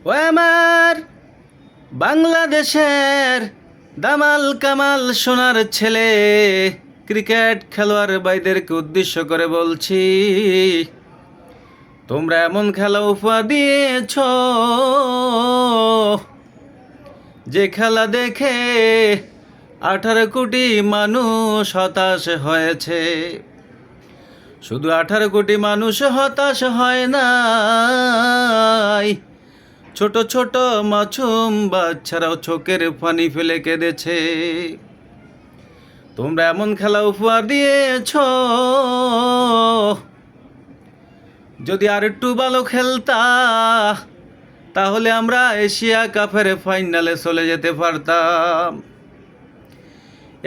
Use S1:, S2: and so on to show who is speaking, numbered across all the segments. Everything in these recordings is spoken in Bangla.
S1: ও আমার বাংলাদেশের দামাল কামাল সোনার ছেলে, ক্রিকেট খেলোয়াড় ভাইদেরকে উদ্দেশ্য করে বলছি, তোমরা এমন খেলা উপহার দিয়েছ যে খেলা দেখে 18 কোটি মানুষ হতাশ হয়েছে। শুধু 18 কোটি মানুষ হতাশ হয় নাই, ছোট ছোট মাছুম বাচ্চারাও চোখের পানি ফেলে কেঁদেছে। তোমরা এমন খেলা উপহার দিয়েছ, যদি আর একটু ভালো খেলতা তাহলে আমরা এশিয়া কাপের ফাইনালে চলে যেতে পারতাম।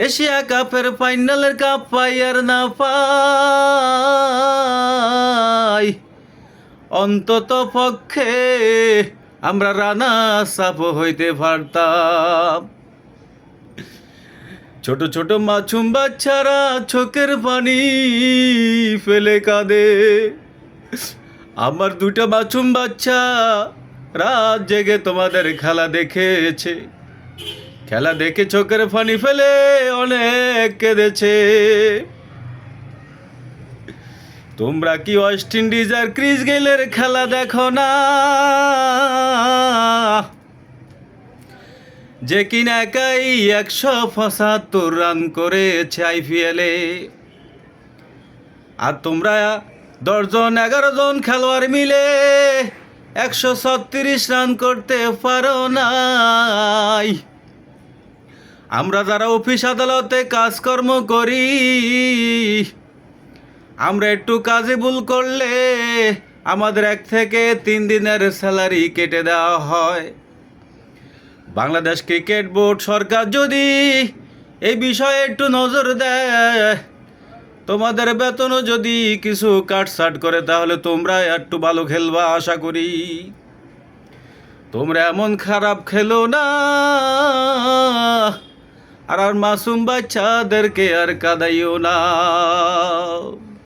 S1: এশিয়া কাপের ফাইনালের কাপ পাই আর না পাই, অন্তত পক্ষে আমরা রানার্স আপ হইতে পারতাম। ছোট ছোট মাছুম বাচ্চারা চোখের পানি ফেলে কাঁদে। আমার 2টা মাছুম বাচ্চা রাত জেগে তোমাদের খেলা দেখেছে, খেলা দেখে চোখের পানি ফেলে অনেক কেঁদেছে। তোমরা কি ওয়েস্ট ইন্ডিজ আর ক্রিস গেইলের খেলা দেখো না, যে কিনা একাই 175 রান করেছে আইপিএলে? আর তোমরা 10 জন 11 জন খেলোয়াড় মিলে 136 রান করতে পারো নাই। আমরা যারা অফিস আদালতে কাজকর্ম করি, আমরা একটু কাজে ভুল করলে আমাদের 1 থেকে 3 দিনের স্যালারি কেটে দেওয়া হয়। বাংলাদেশ ক্রিকেট বোর্ড সরকার যদি এই বিষয়ে একটু নজর দেয়, তোমাদের বেতনও যদি কিছু কাটছাট করে, তাহলে তোমরা একটু ভালো খেলবা আশা করি। তোমরা এমন খারাপ খেলো না, আর মাসুম বাচ্চাদেরকে আর কাঁদাইও না।